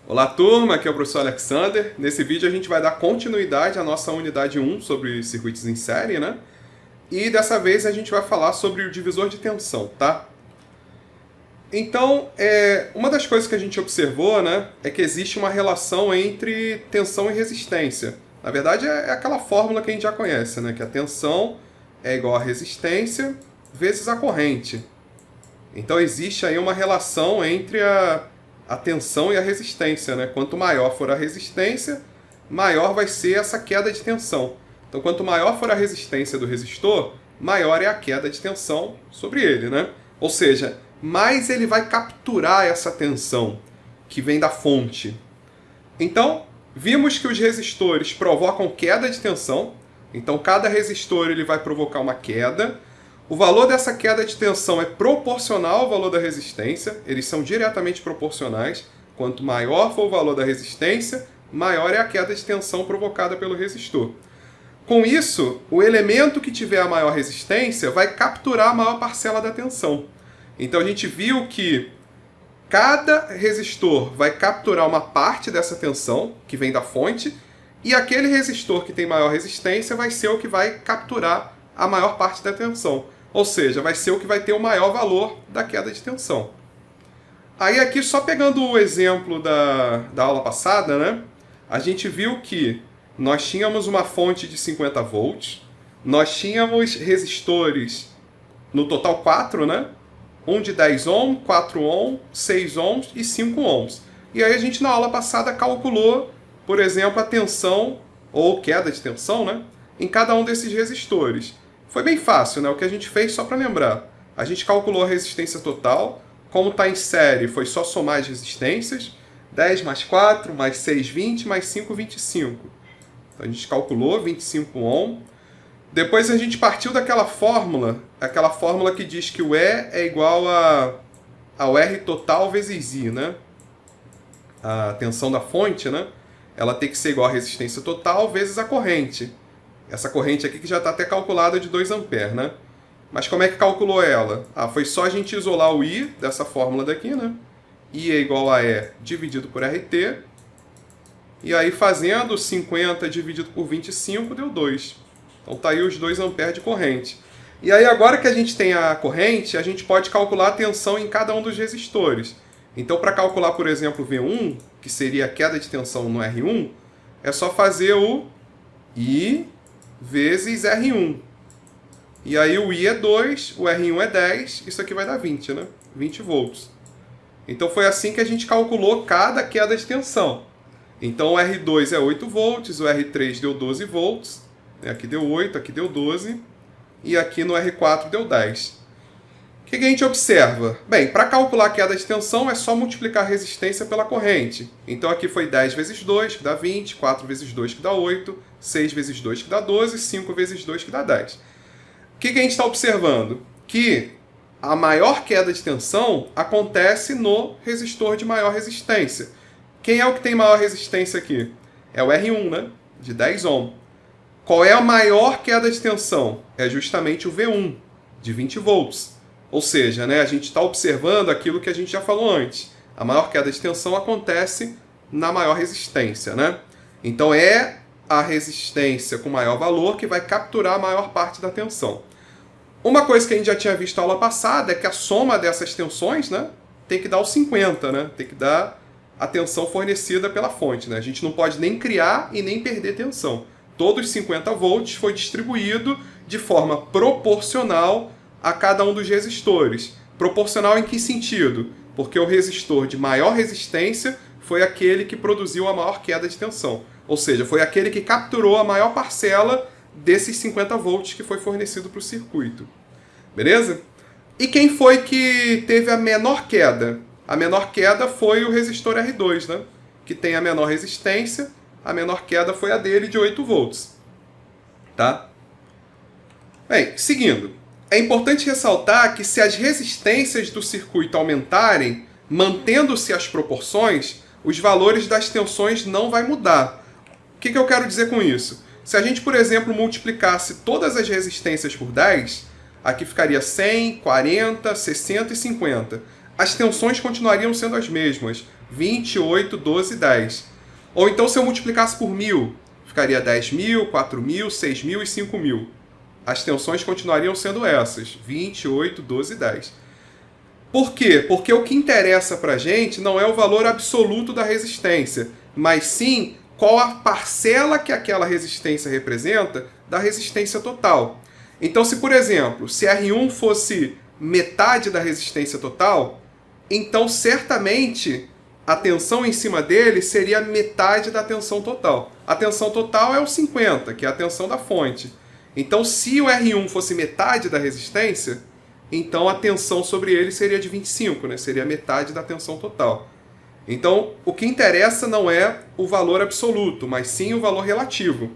Olá turma, aqui é o professor Alexander. Nesse vídeo a gente vai dar continuidade à nossa unidade 1 sobre circuitos em série, né? E dessa vez a gente vai falar sobre o divisor de tensão, tá? Então, uma das coisas que a gente observou, né, é que existe uma relação entre tensão e resistência. Na verdade é aquela fórmula que a gente já conhece, né? Que a tensão é igual a resistência vezes a corrente. Então existe aí uma relação entre a tensão e a resistência, né? Quanto maior for a resistência, maior vai ser essa queda de tensão. Então, quanto maior for a resistência do resistor, maior é a queda de tensão sobre ele, né? Ou seja, mais ele vai capturar essa tensão que vem da fonte. Então, vimos que os resistores provocam queda de tensão. Então, cada resistor ele vai provocar uma queda. O valor dessa queda de tensão é proporcional ao valor da resistência, eles são diretamente proporcionais. Quanto maior for o valor da resistência, maior é a queda de tensão provocada pelo resistor. Com isso, o elemento que tiver a maior resistência vai capturar a maior parcela da tensão. Então a gente viu que cada resistor vai capturar uma parte dessa tensão que vem da fonte, e aquele resistor que tem maior resistência vai ser o que vai capturar a maior parte da tensão. Ou seja, vai ser o que vai ter o maior valor da queda de tensão. Aí aqui, só pegando o exemplo da aula passada, né? A gente viu que nós tínhamos uma fonte de 50 volts, nós tínhamos resistores, no total 4, né? Um de 10 ohms, 4 ohms, 6 ohms e 5 ohms. E aí a gente na aula passada calculou, por exemplo, a tensão, ou queda de tensão, né? Em cada um desses resistores. Foi bem fácil, né? O que a gente fez, só para lembrar. A gente calculou a resistência total. Como está em série, foi só somar as resistências. 10 mais 4, mais 6, 20, mais 5, 25. Então a gente calculou 25 ohm. Depois a gente partiu daquela fórmula, aquela fórmula que diz que o E é igual ao R total vezes I, né? A tensão da fonte, né? Ela tem que ser igual à resistência total vezes a corrente. Essa corrente aqui que já está até calculada de 2 amperes, né? Mas como é que calculou ela? Foi só a gente isolar o I dessa fórmula daqui, né? I é igual a E dividido por RT. E aí fazendo 50 dividido por 25 deu 2. Então tá aí os 2 amperes de corrente. E aí agora que a gente tem a corrente, a gente pode calcular a tensão em cada um dos resistores. Então para calcular, por exemplo, V1, que seria a queda de tensão no R1, é só fazer o I vezes R1. E aí o I é 2, o R1 é 10, isso aqui vai dar 20, né? 20 volts. Então foi assim que a gente calculou cada queda de tensão. Então o R2 é 8 volts, o R3 deu 12 volts, aqui deu 8, aqui deu 12, e aqui no R4 deu 10. O que a gente observa? Bem, para calcular a queda de tensão é só multiplicar a resistência pela corrente. Então aqui foi 10 vezes 2, que dá 20, 4 vezes 2, que dá 8, 6 vezes 2, que dá 12, 5 vezes 2, que dá 10. O que a gente está observando? Que a maior queda de tensão acontece no resistor de maior resistência. Quem é o que tem maior resistência aqui? É o R1, né? De 10 ohms. Qual é a maior queda de tensão? É justamente o V1, de 20 volts. Ou seja, né, a gente está observando aquilo que a gente já falou antes. A maior queda de tensão acontece na maior resistência, né? Então é a resistência com maior valor que vai capturar a maior parte da tensão. Uma coisa que a gente já tinha visto na aula passada é que a soma dessas tensões, né, tem que dar o 50, né? Tem que dar a tensão fornecida pela fonte, né? A gente não pode nem criar e nem perder tensão. Todos os 50 volts foi distribuído de forma proporcional a cada um dos resistores. Proporcional em que sentido? Porque o resistor de maior resistência foi aquele que produziu a maior queda de tensão. Ou seja, foi aquele que capturou a maior parcela desses 50 volts que foi fornecido para o circuito. Beleza? E quem foi que teve a menor queda? A menor queda foi o resistor R2, né? Que tem a menor resistência. A menor queda foi a dele, de 8 volts. Tá? Bem, seguindo. É importante ressaltar que se as resistências do circuito aumentarem, mantendo-se as proporções, os valores das tensões não vai mudar. O que eu quero dizer com isso? Se a gente, por exemplo, multiplicasse todas as resistências por 10, aqui ficaria 100, 40, 60 e 50. As tensões continuariam sendo as mesmas. 28, 12, 10. Ou então se eu multiplicasse por 1000, ficaria 10.000, 4.000, 6.000 e 5.000. As tensões continuariam sendo essas, 28, 12 e 10. Por quê? Porque o que interessa pra gente não é o valor absoluto da resistência, mas sim qual a parcela que aquela resistência representa da resistência total. Então, se por exemplo, se R1 fosse metade da resistência total, então certamente a tensão em cima dele seria metade da tensão total. A tensão total é o 50, que é a tensão da fonte. Então, se o R1 fosse metade da resistência, então a tensão sobre ele seria de 25, né? Seria metade da tensão total. Então, o que interessa não é o valor absoluto, mas sim o valor relativo.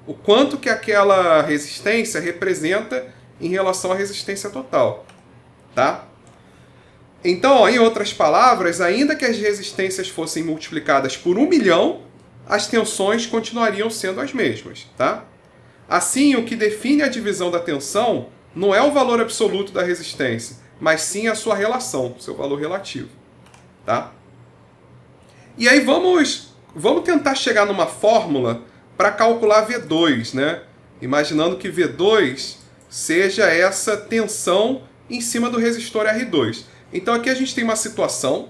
O quanto que aquela resistência representa em relação à resistência total. Tá? Então, ó, em outras palavras, ainda que as resistências fossem multiplicadas por 1 milhão, as tensões continuariam sendo as mesmas. Tá? Assim, o que define a divisão da tensão não é o valor absoluto da resistência, mas sim a sua relação, seu valor relativo. Tá? E aí vamos tentar chegar numa fórmula para calcular V2, né? Imaginando que V2 seja essa tensão em cima do resistor R2. Então aqui a gente tem uma situação.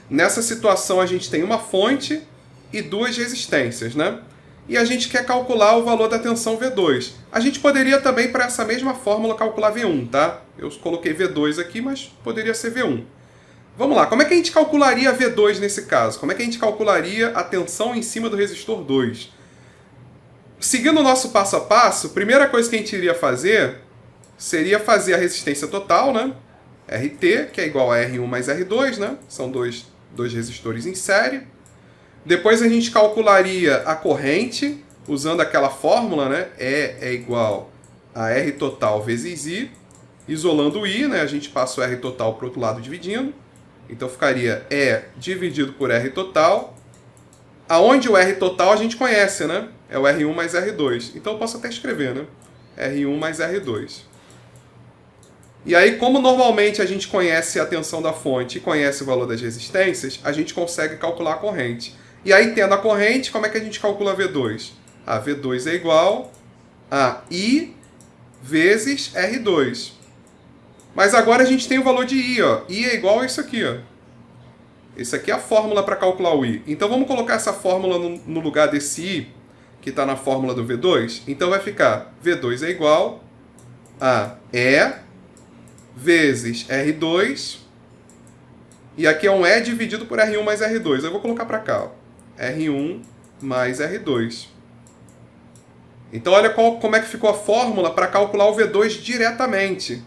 Nessa situação a gente tem uma fonte e duas resistências, né? E a gente quer calcular o valor da tensão V2. A gente poderia também, para essa mesma fórmula, calcular V1, tá? Eu coloquei V2 aqui, mas poderia ser V1. Vamos lá, como é que a gente calcularia V2 nesse caso? Como é que a gente calcularia a tensão em cima do resistor 2? Seguindo o nosso passo a passo, a primeira coisa que a gente iria fazer seria fazer a resistência total, né? RT, que é igual a R1 mais R2, né? São dois resistores em série. Depois a gente calcularia a corrente, usando aquela fórmula, né? E é igual a R total vezes I. Isolando o I, né? A gente passa o R total para o outro lado dividindo. Então ficaria E dividido por R total. Aonde o R total a gente conhece, né? É o R1 mais R2. Então eu posso até escrever, né? R1 mais R2. E aí, como normalmente a gente conhece a tensão da fonte e conhece o valor das resistências, a gente consegue calcular a corrente. E aí, tendo a corrente, como é que a gente calcula V2? A V2 é igual a I vezes R2. Mas agora a gente tem o valor de I, ó. I é igual a isso aqui, ó. Isso aqui é a fórmula para calcular o I. Então vamos colocar essa fórmula no lugar desse I, que está na fórmula do V2. Então vai ficar V2 é igual a E vezes R2. E aqui é um E dividido por R1 mais R2. Eu vou colocar para cá, ó. R1 mais R2. Então olha como é que ficou a fórmula para calcular o V2 diretamente.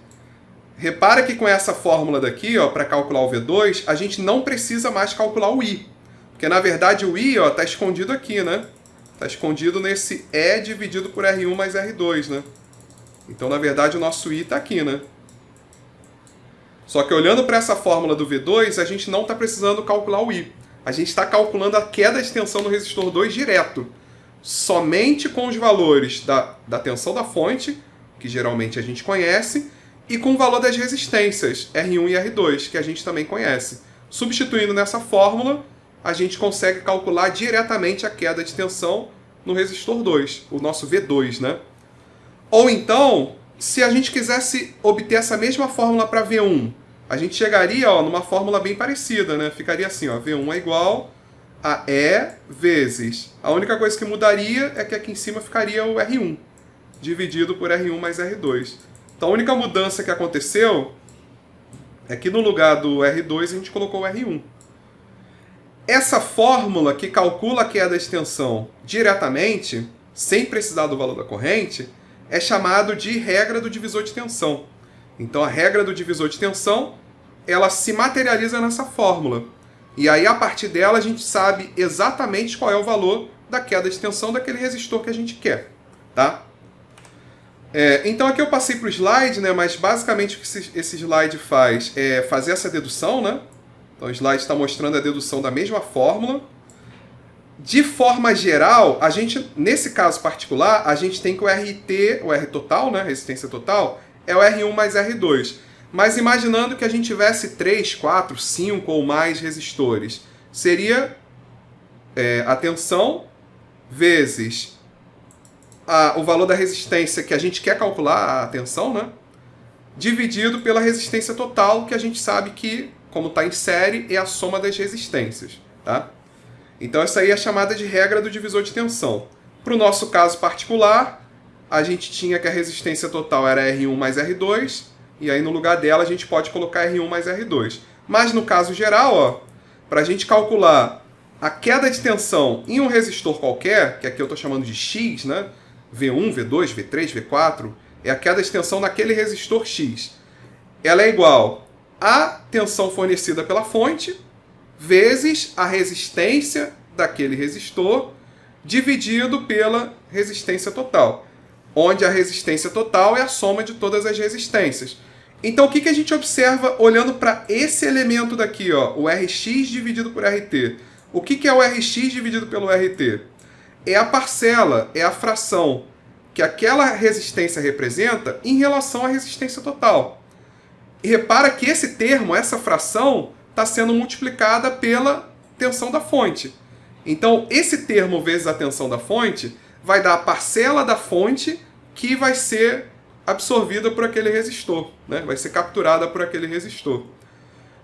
Repara que com essa fórmula daqui, para calcular o V2, a gente não precisa mais calcular o I. Porque, na verdade, o I está escondido aqui, né? Está escondido nesse E dividido por R1 mais R2, né? Então, na verdade, o nosso I está aqui, né? Só que olhando para essa fórmula do V2, a gente não está precisando calcular o I. A gente está calculando a queda de tensão no resistor 2 direto. Somente com os valores da tensão da fonte, que geralmente a gente conhece, e com o valor das resistências, R1 e R2, que a gente também conhece. Substituindo nessa fórmula, a gente consegue calcular diretamente a queda de tensão no resistor 2, o nosso V2, né? Ou então, se a gente quisesse obter essa mesma fórmula para V1, a gente chegaria numa fórmula bem parecida, né? Ficaria assim, ó, V1 é igual a E vezes... A única coisa que mudaria é que aqui em cima ficaria o R1, dividido por R1 mais R2. Então a única mudança que aconteceu é que no lugar do R2 a gente colocou o R1. Essa fórmula que calcula a queda de tensão diretamente, sem precisar do valor da corrente, é chamado de regra do divisor de tensão. Então a regra do divisor de tensão, ela se materializa nessa fórmula. E aí a partir dela a gente sabe exatamente qual é o valor da queda de tensão daquele resistor que a gente quer. Tá? Então aqui eu passei para o slide, né, mas basicamente o que esse slide faz é fazer essa dedução, né? Então o slide está mostrando a dedução da mesma fórmula. De forma geral, a gente, nesse caso particular, a gente tem que o RT, o R total, né, resistência total, é o R1 mais R2. Mas imaginando que a gente tivesse 3, 4, 5 ou mais resistores, seria a tensão vezes o valor da resistência que a gente quer calcular, a tensão, né? Dividido pela resistência total, que a gente sabe que, como está em série, é a soma das resistências. Tá? Então essa aí é a chamada de regra do divisor de tensão. Para o nosso caso particular, a gente tinha que a resistência total era R1 mais R2, e aí no lugar dela a gente pode colocar R1 mais R2. Mas no caso geral, para a gente calcular a queda de tensão em um resistor qualquer, que aqui eu estou chamando de X, né? V1, V2, V3, V4, é a queda de tensão naquele resistor X. Ela é igual à tensão fornecida pela fonte vezes a resistência daquele resistor dividido pela resistência total, onde a resistência total é a soma de todas as resistências. Então o que a gente observa olhando para esse elemento daqui, o Rx dividido por Rt? O que é o Rx dividido pelo Rt? É a parcela, é a fração que aquela resistência representa em relação à resistência total. E repara que esse termo, essa fração, está sendo multiplicada pela tensão da fonte. Então, esse termo vezes a tensão da fonte vai dar a parcela da fonte que vai ser absorvida por aquele resistor, né? Vai ser capturada por aquele resistor.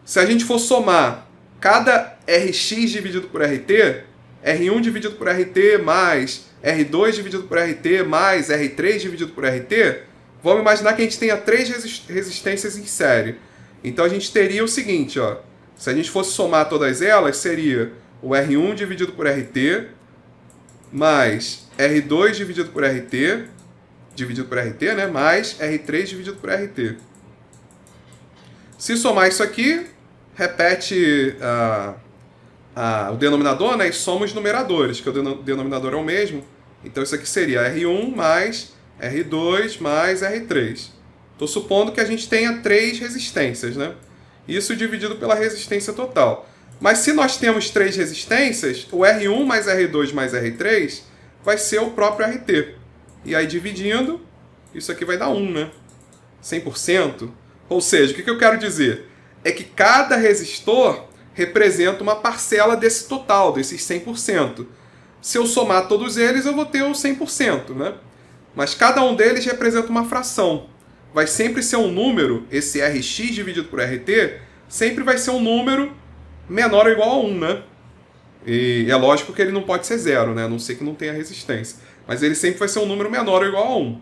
Se a gente for somar cada Rx dividido por Rt, R1 dividido por Rt mais R2 dividido por Rt mais R3 dividido por Rt, vamos imaginar que a gente tenha 3 resistências em série. Então a gente teria o seguinte, se a gente fosse somar todas elas, seria o R1 dividido por Rt mais R2 dividido por Rt, né, mais R3 dividido por Rt. Se somar isso aqui, repete o denominador, né, e soma os numeradores, que o denominador é o mesmo. Então isso aqui seria R1 mais R2 mais R3. Estou supondo que a gente tenha 3 resistências, né? Isso dividido pela resistência total. Mas se nós temos 3 resistências, o R1 mais R2 mais R3 vai ser o próprio RT. E aí dividindo, isso aqui vai dar 1, né? 100%. Ou seja, o que eu quero dizer? É que cada resistor representa uma parcela desse total, desses 100%. Se eu somar todos eles, eu vou ter o 100%, né? Mas cada um deles representa uma fração. Vai sempre ser um número, esse Rx dividido por Rt, sempre vai ser um número menor ou igual a 1, né? E é lógico que ele não pode ser 0, né? A não ser que não tenha resistência. Mas ele sempre vai ser um número menor ou igual a 1.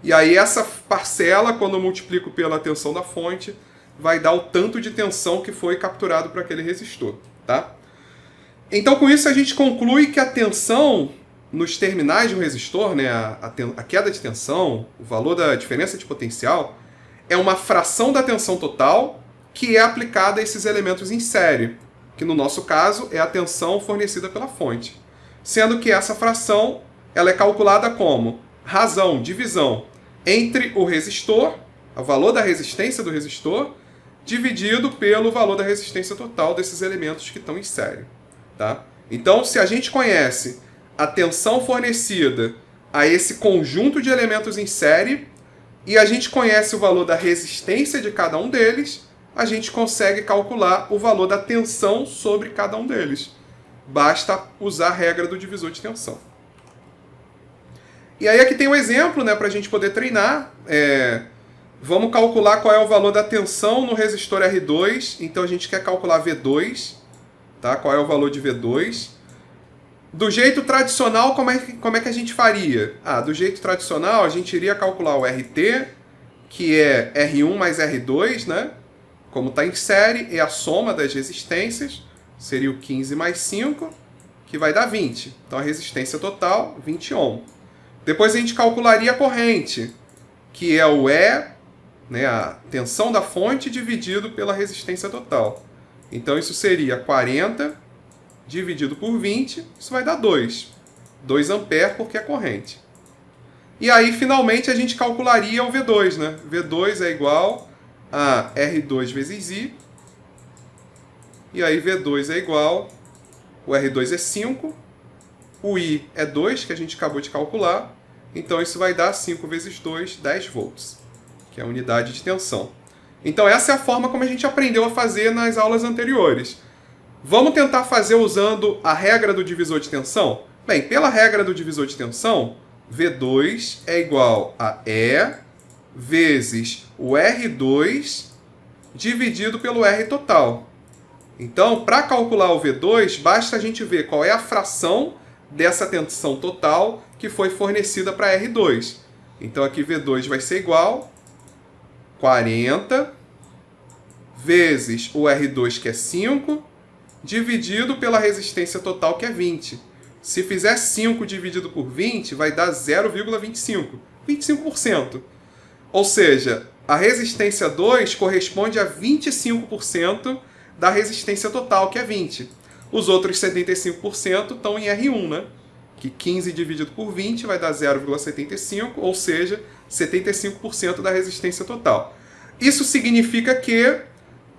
E aí essa parcela, quando eu multiplico pela tensão da fonte, vai dar o tanto de tensão que foi capturado por aquele resistor, tá? Então com isso a gente conclui que a tensão nos terminais de um resistor, né, a queda de tensão, o valor da diferença de potencial, é uma fração da tensão total que é aplicada a esses elementos em série, que no nosso caso é a tensão fornecida pela fonte. Sendo que essa fração ela é calculada como razão, divisão, entre o resistor, o valor da resistência do resistor, dividido pelo valor da resistência total desses elementos que estão em série. Tá? Então, se a gente conhece a tensão fornecida a esse conjunto de elementos em série e a gente conhece o valor da resistência de cada um deles, a gente consegue calcular o valor da tensão sobre cada um deles. Basta usar a regra do divisor de tensão. E aí aqui tem um exemplo, né, para a gente poder treinar. Vamos calcular qual é o valor da tensão no resistor R2. Então a gente quer calcular V2. Tá? Qual é o valor de V2? Do jeito tradicional, como é que a gente faria? Do jeito tradicional, a gente iria calcular o RT, que é R1 mais R2, né? Como está em série, é a soma das resistências. Seria o 15 mais 5, que vai dar 20. Então a resistência total, 20 ohm. Depois a gente calcularia a corrente, que é o E, né, a tensão da fonte, dividido pela resistência total. Então isso seria 40 dividido por 20, isso vai dar 2. 2 amperes porque é corrente. E aí, finalmente, a gente calcularia o V2, né? V2 é igual a R2 vezes I. E aí V2 é igual, o R2 é 5, o I é 2, que a gente acabou de calcular. Então isso vai dar 5 vezes 2, 10 volts, que é a unidade de tensão. Então essa é a forma como a gente aprendeu a fazer nas aulas anteriores. Vamos tentar fazer usando a regra do divisor de tensão? Bem, pela regra do divisor de tensão, V2 é igual a E vezes o R2 dividido pelo R total. Então, para calcular o V2, basta a gente ver qual é a fração dessa tensão total que foi fornecida para R2. Então, aqui V2 vai ser igual a 40 vezes o R2, que é 5, dividido pela resistência total, que é 20. Se fizer 5 dividido por 20, vai dar 0,25. 25%. Ou seja, a resistência 2 corresponde a 25% da resistência total, que é 20. Os outros 75% estão em R1, né? Que 15 dividido por 20 vai dar 0,75, ou seja, 75% da resistência total. Isso significa que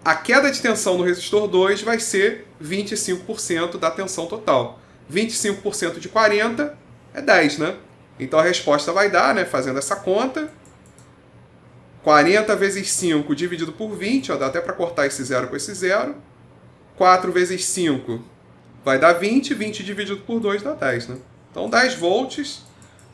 a queda de tensão no resistor 2 vai ser 25% da tensão total. 25% de 40 é 10, né? Então a resposta vai dar, né, fazendo essa conta, 40 vezes 5 dividido por 20, ó, dá até para cortar esse 0 com esse 0. 4 vezes 5 vai dar 20, 20 dividido por 2 dá 10, né? Então 10 volts.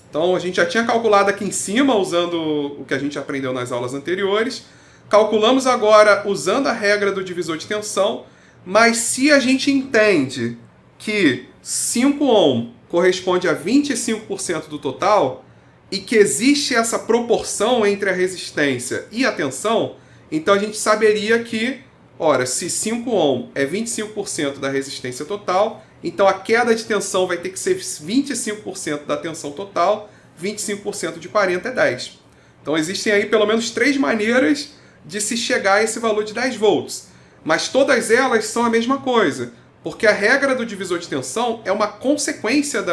Então a gente já tinha calculado aqui em cima, usando o que a gente aprendeu nas aulas anteriores. Calculamos agora usando a regra do divisor de tensão, mas se a gente entende que 5 ohm corresponde a 25% do total e que existe essa proporção entre a resistência e a tensão, então a gente saberia que, ora, se 5 ohm é 25% da resistência total, então a queda de tensão vai ter que ser 25% da tensão total, 25% de 40 é 10. Então existem aí pelo menos 3 maneiras de se chegar a esse valor de 10 volts. Mas todas elas são a mesma coisa, porque a regra do divisor de tensão é uma consequência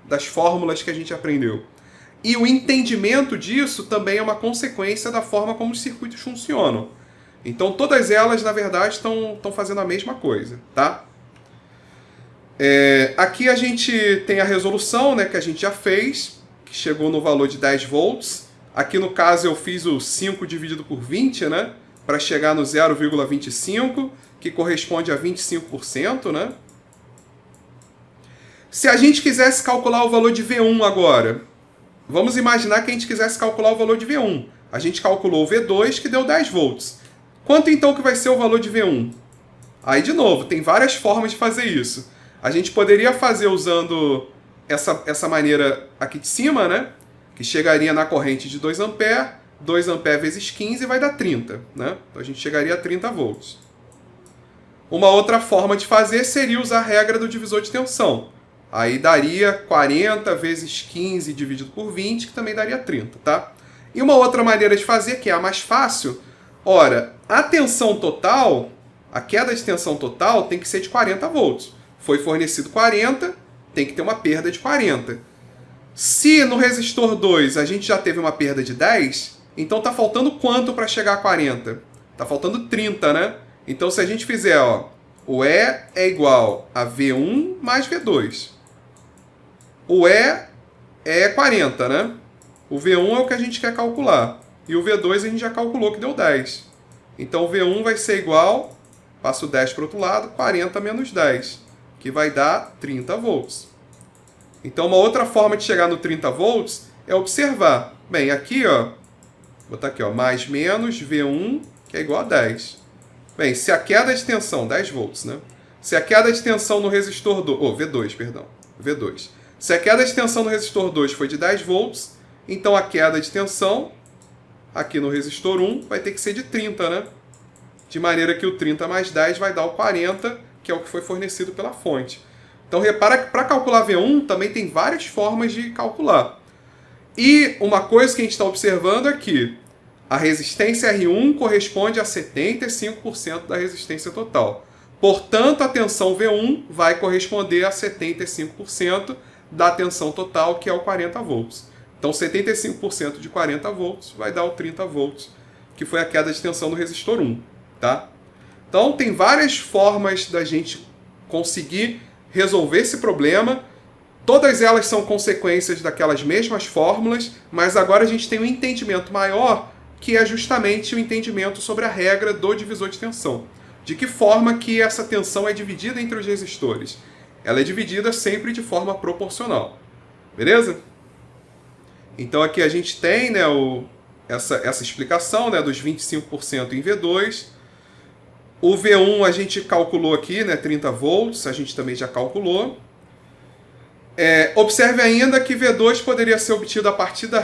das fórmulas que a gente aprendeu. E o entendimento disso também é uma consequência da forma como os circuitos funcionam. Então todas elas, na verdade, estão fazendo a mesma coisa, tá? Aqui a gente tem a resolução, né, que a gente já fez, que chegou no valor de 10 volts. Aqui no caso eu fiz o 5 dividido por 20, né, para chegar no 0,25, que corresponde a 25%, né? Se a gente quisesse calcular o valor de V1 agora, vamos imaginar que a gente quisesse calcular o valor de V1. A gente calculou o V2, que deu 10 volts. Quanto então que vai ser o valor de V1? Aí, de novo, tem várias formas de fazer isso. A gente poderia fazer usando essa maneira aqui de cima, né? Que chegaria na corrente de 2 A, 2 A vezes 15 vai dar 30, né? Então a gente chegaria a 30 volts. Uma outra forma de fazer seria usar a regra do divisor de tensão. Aí daria 40 vezes 15 dividido por 20, que também daria 30, tá? E uma outra maneira de fazer, que é a mais fácil, ora, a tensão total, a queda de tensão total tem que ser de 40 volts. Foi fornecido 40, tem que ter uma perda de 40. Se no resistor 2 a gente já teve uma perda de 10, então está faltando quanto para chegar a 40? Está faltando 30, né? Então se a gente fizer, ó, o E é igual a V1 mais V2. O E é 40, né? O V1 é o que a gente quer calcular. E o V2 a gente já calculou que deu 10. Então o V1 vai ser igual, passo 10 para o outro lado, 40 menos 10, que vai dar 30 volts. Então, uma outra forma de chegar no 30 volts é observar. Bem, aqui, ó, vou botar aqui, ó, mais menos V1, que é igual a 10. Bem, se a queda de tensão, 10 volts, né? Se a queda de tensão no resistor 2, V2, perdão, V2. Se a queda de tensão no resistor 2 foi de 10 volts, então a queda de tensão aqui no resistor 1 vai ter que ser de 30, né? De maneira que o 30 mais 10 vai dar o 40, que é o que foi fornecido pela fonte. Então repara que para calcular V1 também tem várias formas de calcular. E uma coisa que a gente está observando é que a resistência R1 corresponde a 75% da resistência total. Portanto, a tensão V1 vai corresponder a 75% da tensão total, que é o 40 volts. Então 75% de 40 volts vai dar o 30 volts, que foi a queda de tensão no resistor 1. Tá? Então tem várias formas da gente conseguir resolver esse problema. Todas elas são consequências daquelas mesmas fórmulas, mas agora a gente tem um entendimento maior, que é justamente o entendimento sobre a regra do divisor de tensão. De que forma que essa tensão é dividida entre os resistores? Ela é dividida sempre de forma proporcional. Beleza? Então aqui a gente tem, né, essa explicação, né, dos 25% em V2. O V1 a gente calculou aqui, né, 30 volts, a gente também já calculou. Observe ainda que V2 poderia ser obtido a partir da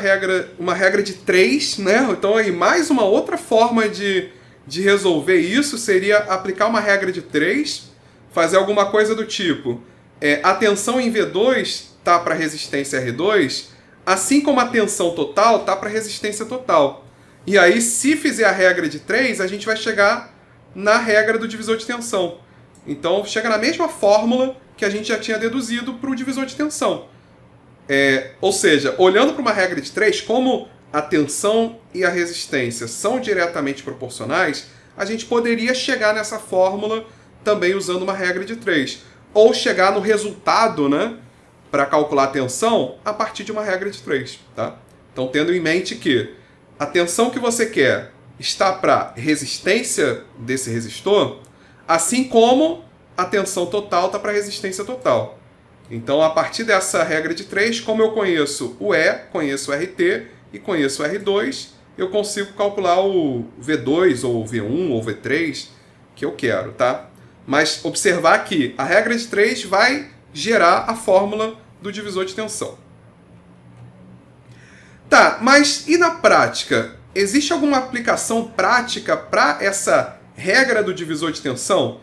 uma regra de 3, né? Então aí mais uma outra forma de resolver isso seria aplicar uma regra de 3, fazer alguma coisa do tipo, a tensão em V2 está para resistência R2, assim como a tensão total está para resistência total. E aí, se fizer a regra de 3, a gente vai chegar na regra do divisor de tensão. Então, chega na mesma fórmula que a gente já tinha deduzido para o divisor de tensão. Ou seja, olhando para uma regra de 3, como a tensão e a resistência são diretamente proporcionais, a gente poderia chegar nessa fórmula também usando uma regra de 3. Ou chegar no resultado, né, para calcular a tensão a partir de uma regra de 3. Tá? Então, tendo em mente que a tensão que você quer está para resistência desse resistor, assim como a tensão total está para resistência total. Então, a partir dessa regra de 3, como eu conheço o E, conheço o RT e conheço o R2, eu consigo calcular o V2 ou o V1 ou o V3 que eu quero, tá? Mas observar que a regra de 3 vai gerar a fórmula do divisor de tensão. Tá, mas e na prática? Existe alguma aplicação prática para essa regra do divisor de tensão?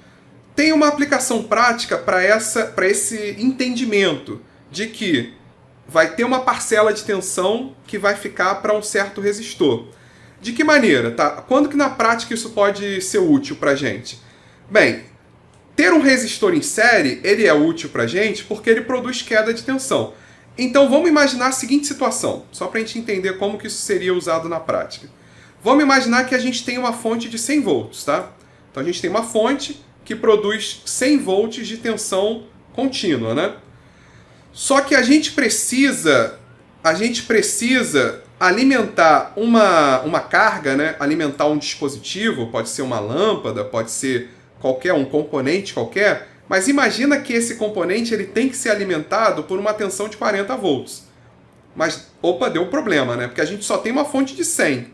Tem uma aplicação prática para esse entendimento de que vai ter uma parcela de tensão que vai ficar para um certo resistor. De que maneira? Tá? Quando que na prática isso pode ser útil para a gente? Bem, ter um resistor em série, ele é útil para a gente porque ele produz queda de tensão. Então vamos imaginar a seguinte situação, só para a gente entender como que isso seria usado na prática. Vamos imaginar que a gente tem uma fonte de 100 volts, tá? Então a gente tem uma fonte que produz 100 volts de tensão contínua, né? Só que a gente precisa alimentar uma carga, né? Alimentar um dispositivo, pode ser uma lâmpada, pode ser um componente qualquer, mas imagina que esse componente ele tem que ser alimentado por uma tensão de 40 volts. Mas, deu um problema, né? Porque a gente só tem uma fonte de 100.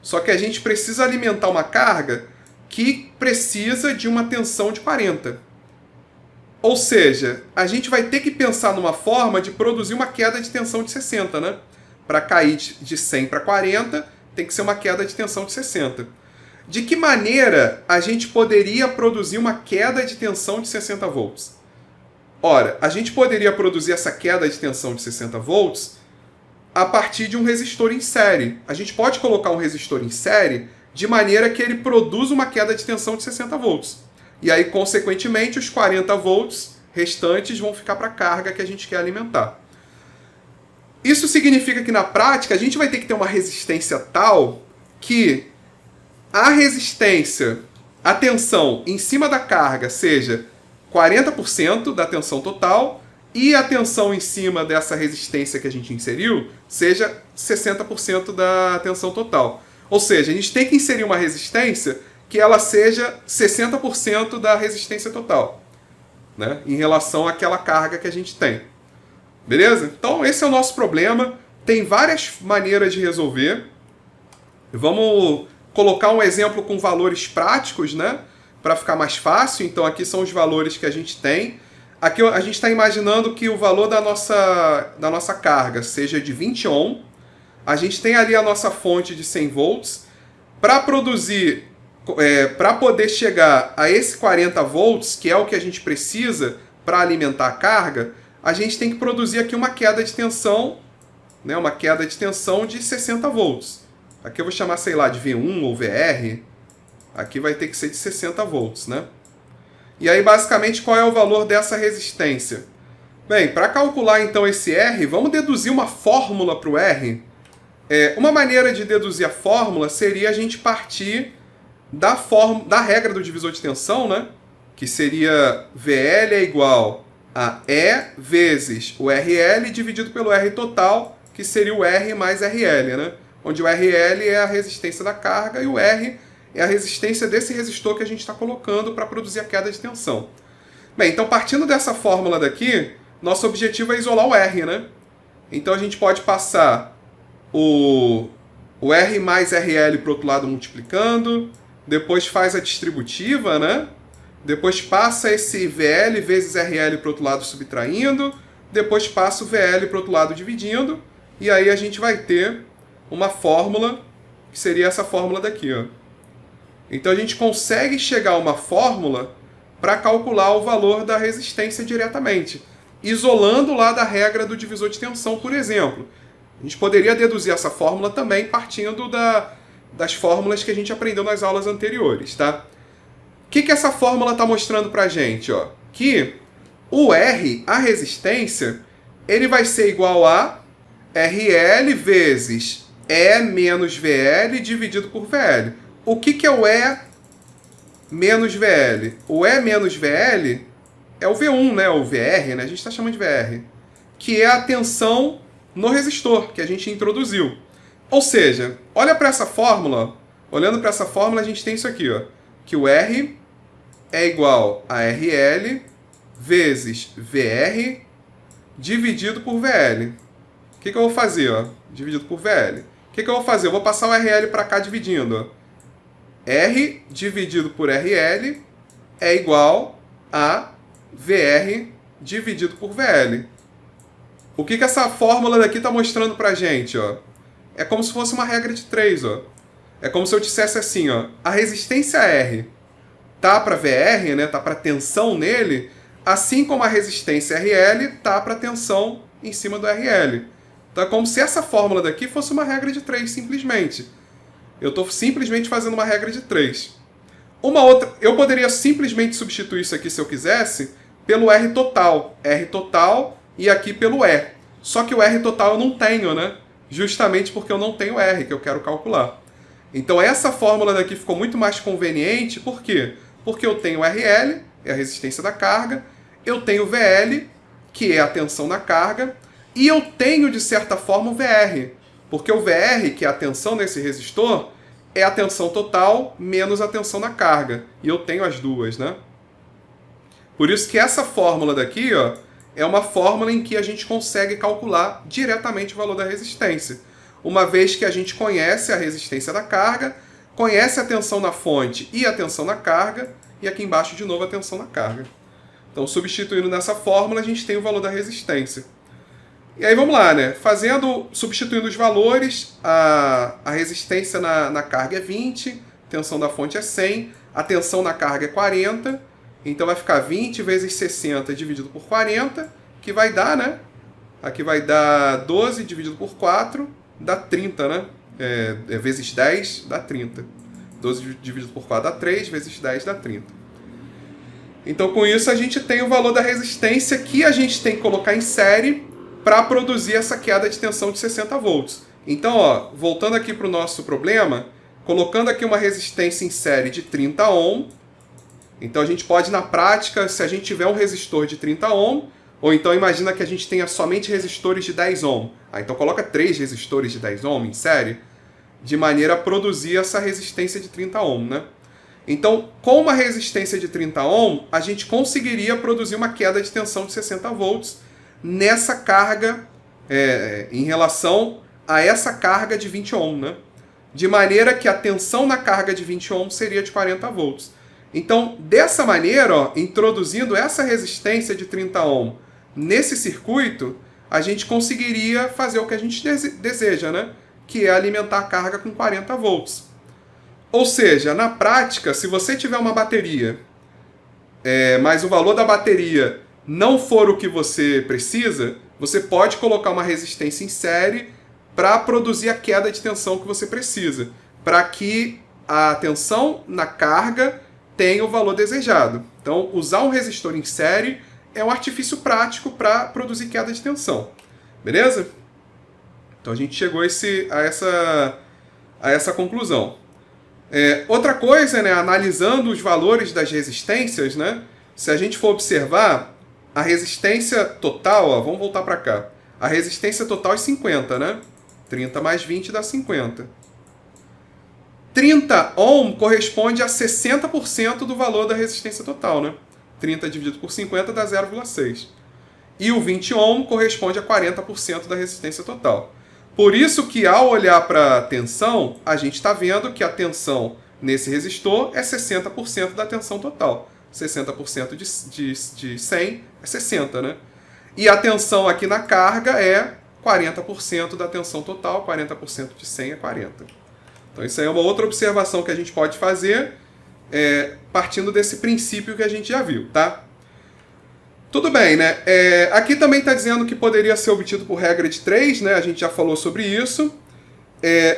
Só que a gente precisa alimentar uma carga que precisa de uma tensão de 40. Ou seja, a gente vai ter que pensar numa forma de produzir uma queda de tensão de 60, né? Para cair de 100 para 40, tem que ser uma queda de tensão de 60. De que maneira a gente poderia produzir uma queda de tensão de 60 volts? Ora, a gente poderia produzir essa queda de tensão de 60 volts a partir de um resistor em série. A gente pode colocar um resistor em série de maneira que ele produza uma queda de tensão de 60 volts. E aí, consequentemente, os 40 volts restantes vão ficar para a carga que a gente quer alimentar. Isso significa que, na prática, a gente vai ter que ter uma resistência tal que a resistência, a tensão em cima da carga seja 40% da tensão total e a tensão em cima dessa resistência que a gente inseriu seja 60% da tensão total. Ou seja, a gente tem que inserir uma resistência que ela seja 60% da resistência total, né? Em relação àquela carga que a gente tem. Beleza? Então esse é o nosso problema. Tem várias maneiras de resolver. Vamos colocar um exemplo com valores práticos, né? Para ficar mais fácil. Então aqui são os valores que a gente tem. Aqui a gente está imaginando que o valor da nossa carga seja de 20 ohm. A gente tem ali a nossa fonte de 100 volts. Para produzir, para poder chegar a esse 40 volts, que é o que a gente precisa para alimentar a carga, a gente tem que produzir aqui uma queda de tensão, né? Uma queda de tensão de 60 volts. Aqui eu vou chamar, sei lá, de V1 ou VR. Aqui vai ter que ser de 60 volts, né? E aí, basicamente, qual é o valor dessa resistência? Bem, para calcular então esse R, vamos deduzir uma fórmula para o R. Uma maneira de deduzir a fórmula seria a gente partir da regra do divisor de tensão, né? Que seria VL é igual a E vezes o RL dividido pelo R total, que seria o R mais RL, né? Onde o RL é a resistência da carga e o R é a resistência desse resistor que a gente está colocando para produzir a queda de tensão. Bem, então partindo dessa fórmula daqui, nosso objetivo é isolar o R, né? Então a gente pode passar o R mais RL para o outro lado multiplicando, depois faz a distributiva, né? Depois passa esse VL vezes RL para o outro lado subtraindo, depois passa o VL para o outro lado dividindo, e aí a gente vai ter uma fórmula, que seria essa fórmula daqui, ó. Então a gente consegue chegar a uma fórmula para calcular o valor da resistência diretamente, isolando lá da regra do divisor de tensão, por exemplo. A gente poderia deduzir essa fórmula também partindo das fórmulas que a gente aprendeu nas aulas anteriores, tá? O que essa fórmula está mostrando para a gente? Ó? Que o R, a resistência, ele vai ser igual a RL vezes E menos VL dividido por VL. O que é o E menos VL? O E menos VL é o V1, né? O VR, né? A gente está chamando de VR. Que é a tensão no resistor que a gente introduziu. Ou seja, olha para essa fórmula. Olhando para essa fórmula, a gente tem isso aqui, ó. Que o R é igual a RL vezes VR dividido por VL. O que eu vou fazer? Ó? Dividido por VL. O que eu vou fazer? Eu vou passar o RL para cá dividindo. Ó. R dividido por RL é igual a VR dividido por VL. O que essa fórmula daqui está mostrando para a gente? Ó? É como se fosse uma regra de 3. Ó. É como se eu dissesse assim, ó, a resistência R tá para VR, né, tá para tensão nele, assim como a resistência RL tá para tensão em cima do RL. Então é como se essa fórmula daqui fosse uma regra de 3, simplesmente. Eu estou simplesmente fazendo uma regra de 3. Uma outra, eu poderia simplesmente substituir isso aqui, se eu quisesse, pelo R total. R total e aqui pelo E. Só que o R total eu não tenho, né? Justamente porque eu não tenho R, que eu quero calcular. Então essa fórmula daqui ficou muito mais conveniente, por quê? Porque eu tenho RL, é a resistência da carga, eu tenho VL, que é a tensão na carga, e eu tenho, de certa forma, o VR, porque o VR, que é a tensão nesse resistor, é a tensão total menos a tensão na carga, e eu tenho as duas, né? Por isso que essa fórmula daqui, ó, é uma fórmula em que a gente consegue calcular diretamente o valor da resistência, uma vez que a gente conhece a resistência da carga, conhece a tensão na fonte e a tensão na carga, e aqui embaixo de novo a tensão na carga. Então, substituindo nessa fórmula, a gente tem o valor da resistência. E aí vamos lá, né? Substituindo os valores, a resistência na carga é 20, a tensão da fonte é 100, a tensão na carga é 40, então vai ficar 20 vezes 60 dividido por 40, que vai dar, né? Aqui vai dar 12 dividido por 4, dá 30, né? Vezes 10 dá 30. 12 dividido por 4 dá 3, vezes 10 dá 30. Então, com isso, a gente tem o valor da resistência que a gente tem que colocar em série para produzir essa queda de tensão de 60 volts. Então, ó, voltando aqui para o nosso problema, colocando aqui uma resistência em série de 30 ohm. Então, a gente pode, na prática, se a gente tiver um resistor de 30 ohm, ou então imagina que a gente tenha somente resistores de 10 ohm. Então coloca 3 resistores de 10 ohm em série, de maneira a produzir essa resistência de 30 ohm, né? Então, com uma resistência de 30 ohm, a gente conseguiria produzir uma queda de tensão de 60 volts nessa carga, em relação a essa carga de 20 ohm, né? De maneira que a tensão na carga de 20 ohm seria de 40 volts. Então, dessa maneira, ó, introduzindo essa resistência de 30 ohm nesse circuito, a gente conseguiria fazer o que a gente deseja, né? Que é alimentar a carga com 40 volts. Ou seja, na prática, se você tiver uma bateria, mas o valor da bateria não for o que você precisa, você pode colocar uma resistência em série para produzir a queda de tensão que você precisa, para que a tensão na carga tenha o valor desejado. Então, usar um resistor em série é um artifício prático para produzir queda de tensão. Beleza? Então a gente chegou a essa conclusão. Outra coisa, né, analisando os valores das resistências, né, se a gente for observar, a resistência total, ó, vamos voltar para cá. A resistência total é 50, né? 30 mais 20 dá 50. 30 ohm corresponde a 60% do valor da resistência total, né? 30 dividido por 50 dá 0,6. E o 20 ohm corresponde a 40% da resistência total. Por isso que ao olhar para a tensão, a gente está vendo que a tensão nesse resistor é 60% da tensão total. 60% de 100 é 60, né? E a tensão aqui na carga é 40% da tensão total, 40% de 100 é 40. Então isso aí é uma outra observação que a gente pode fazer, partindo desse princípio que a gente já viu, tá? Tudo bem, né? Aqui também está dizendo que poderia ser obtido por regra de 3, né? A gente já falou sobre isso.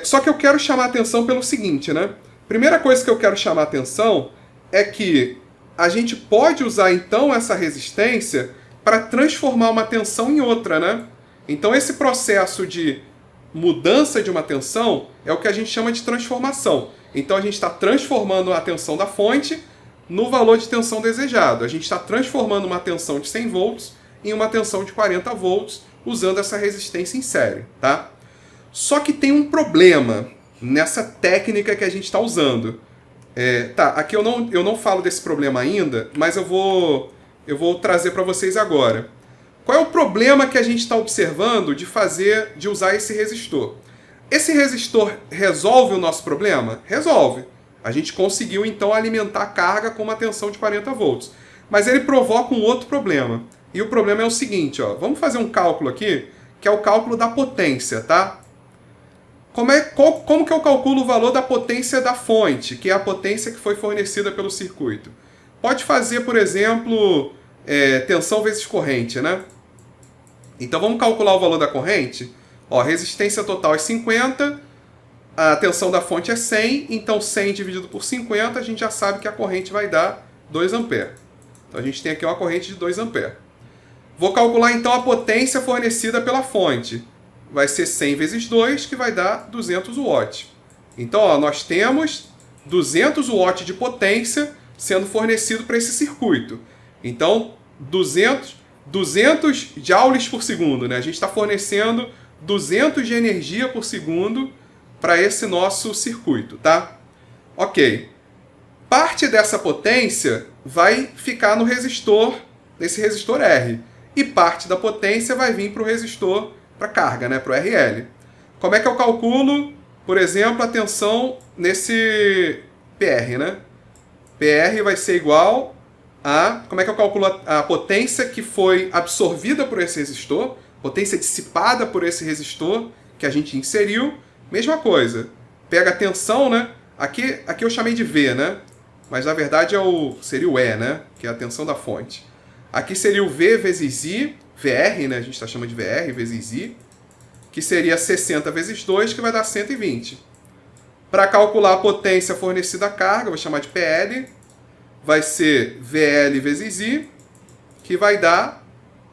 Só que eu quero chamar a atenção pelo seguinte, né? Primeira coisa que eu quero chamar a atenção é que a gente pode usar então essa resistência para transformar uma tensão em outra, né? Então esse processo de mudança de uma tensão é o que a gente chama de transformação. Então a gente está transformando a tensão da fonte no valor de tensão desejado. A gente está transformando uma tensão de 100 volts em uma tensão de 40 volts usando essa resistência em série, tá? Só que tem um problema nessa técnica que a gente está usando. Aqui eu não falo desse problema ainda, mas eu vou trazer para vocês agora. Qual é o problema que a gente está observando de usar esse resistor? Esse resistor resolve o nosso problema? Resolve. A gente conseguiu então alimentar a carga com uma tensão de 40 volts. Mas ele provoca um outro problema. E o problema é o seguinte, ó. Vamos fazer um cálculo aqui, que é o cálculo da potência, tá? Como que eu calculo o valor da potência da fonte, que é a potência que foi fornecida pelo circuito? Pode fazer, por exemplo, tensão vezes corrente, né? Então vamos calcular o valor da corrente. Ó, a resistência total é 50, a tensão da fonte é 100, então 100 dividido por 50, a gente já sabe que a corrente vai dar 2 A. Então a gente tem aqui uma corrente de 2 A. Vou calcular então a potência fornecida pela fonte. Vai ser 100 vezes 2, que vai dar 200 watts. Então ó, nós temos 200 watts de potência sendo fornecido para esse circuito. Então 200 joules por segundo, né? A gente está fornecendo 200 de energia por segundo para esse nosso circuito, tá? Ok. Parte dessa potência vai ficar no resistor, nesse resistor R. E parte da potência vai vir para o resistor, para carga, né? Para o RL. Como é que eu calculo, por exemplo, a tensão nesse PR, né? PR vai ser igual a... Como é que eu calculo a potência que foi absorvida por esse resistor? Potência dissipada por esse resistor que a gente inseriu. Mesma coisa. Pega a tensão, né? Aqui eu chamei de V, né? Mas na verdade seria o E, né? Que é a tensão da fonte. Aqui seria o V vezes I, VR, né? A gente está chamando de VR vezes I, que seria 60 vezes 2, que vai dar 120. Para calcular a potência fornecida à carga, vou chamar de PL, vai ser VL vezes I, que vai dar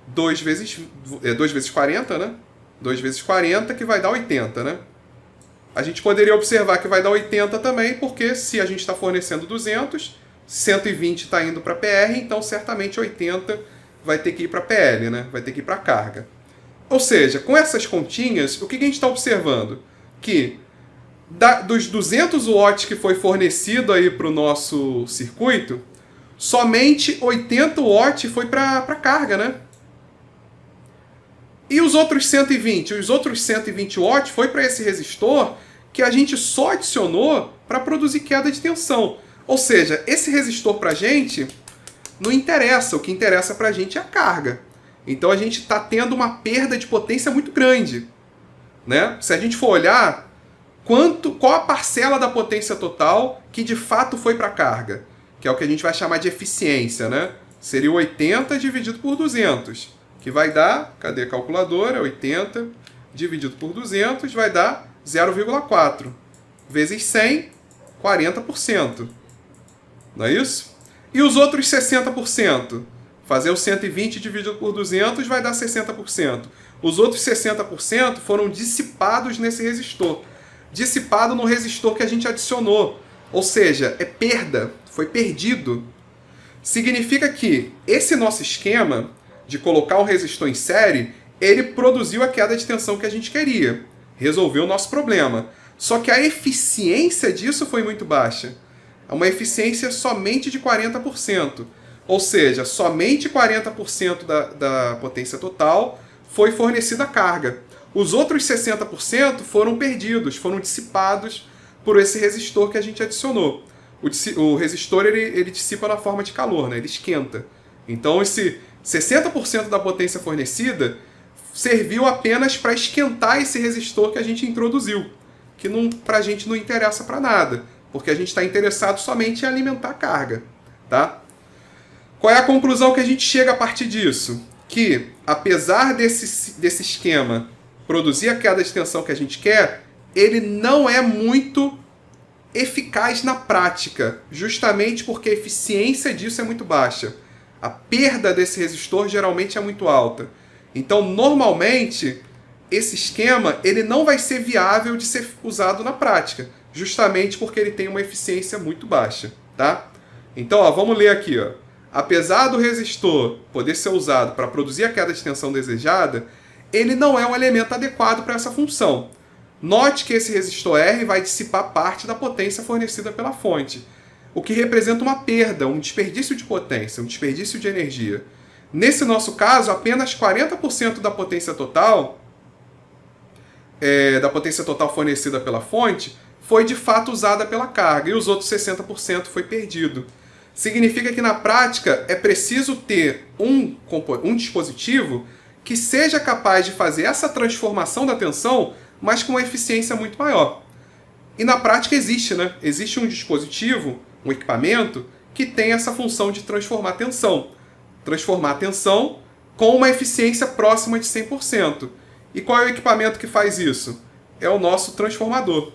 2 vezes 40, né? 2 vezes 40, que vai dar 80, né? A gente poderia observar que vai dar 80 também, porque se a gente está fornecendo 200, 120 está indo para PR, então certamente 80 vai ter que ir para PL, né? Vai ter que ir para carga. Ou seja, com essas continhas, o que a gente está observando? Que dos 200 watts que foi fornecido aí para o nosso circuito, somente 80 watts foi para carga, né? E os outros 120? Os outros 120 watts foi para esse resistor que a gente só adicionou para produzir queda de tensão. Ou seja, esse resistor para a gente não interessa. O que interessa para a gente é a carga. Então a gente está tendo uma perda de potência muito grande, né? Se a gente for olhar, qual a parcela da potência total que de fato foi para a carga? Que é o que a gente vai chamar de eficiência, né? Seria 80 dividido por 200, que vai dar, cadê a calculadora? 80 dividido por 200 vai dar 0,4. Vezes 100, 40%. Não é isso? E os outros 60%? Fazer o 120 dividido por 200 vai dar 60%. Os outros 60% foram dissipados nesse resistor. Dissipado no resistor que a gente adicionou. Ou seja, é perda. Foi perdido. Significa que esse nosso esquema de colocar um resistor em série, ele produziu a queda de tensão que a gente queria. Resolveu o nosso problema. Só que a eficiência disso foi muito baixa. É uma eficiência somente de 40%. Ou seja, somente 40% da potência total foi fornecida a carga. Os outros 60% foram perdidos, foram dissipados por esse resistor que a gente adicionou. O resistor ele dissipa na forma de calor, né? Ele esquenta. Então esse 60% da potência fornecida serviu apenas para esquentar esse resistor que a gente introduziu, que para a gente não interessa para nada, porque a gente está interessado somente em alimentar a carga. Tá? Qual é a conclusão que a gente chega a partir disso? Que, apesar desse esquema produzir a queda de tensão que a gente quer, ele não é muito eficaz na prática, justamente porque a eficiência disso é muito baixa. A perda desse resistor geralmente é muito alta. Então, normalmente, esse esquema ele não vai ser viável de ser usado na prática, justamente porque ele tem uma eficiência muito baixa. Tá? Então, ó, vamos ler aqui. Ó. Apesar do resistor poder ser usado para produzir a queda de tensão desejada, ele não é um elemento adequado para essa função. Note que esse resistor R vai dissipar parte da potência fornecida pela fonte, o que representa uma perda, um desperdício de potência, um desperdício de energia. Nesse nosso caso, apenas 40% da potência total fornecida pela fonte foi de fato usada pela carga e os outros 60% foi perdido. Significa que na prática é preciso ter um dispositivo que seja capaz de fazer essa transformação da tensão, mas com uma eficiência muito maior. E na prática existe, né? Existe um dispositivo, um equipamento, que tem essa função de transformar a tensão. Transformar a tensão com uma eficiência próxima de 100%. E qual é o equipamento que faz isso? É o nosso transformador.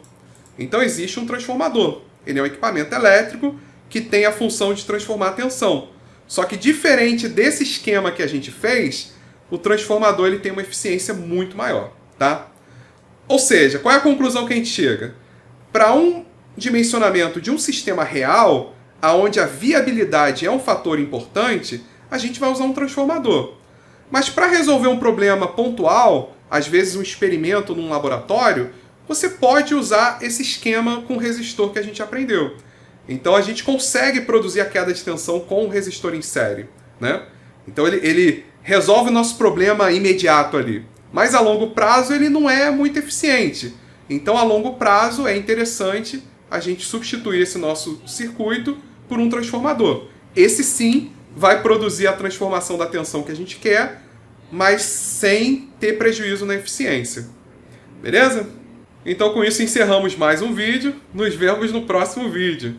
Então existe um transformador. Ele é um equipamento elétrico que tem a função de transformar a tensão. Só que diferente desse esquema que a gente fez, o transformador ele tem uma eficiência muito maior. Tá? Ou seja, qual é a conclusão que a gente chega? Para um dimensionamento de um sistema real, onde a viabilidade é um fator importante, a gente vai usar um transformador. Mas para resolver um problema pontual, às vezes um experimento num laboratório, você pode usar esse esquema com o resistor que a gente aprendeu. Então a gente consegue produzir a queda de tensão com o resistor em série. Né? Então ele resolve o nosso problema imediato ali. Mas a longo prazo ele não é muito eficiente. Então a longo prazo é interessante a gente substituir esse nosso circuito por um transformador. Esse sim vai produzir a transformação da tensão que a gente quer, mas sem ter prejuízo na eficiência. Beleza? Então com isso encerramos mais um vídeo. Nos vemos no próximo vídeo.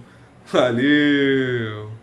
Valeu!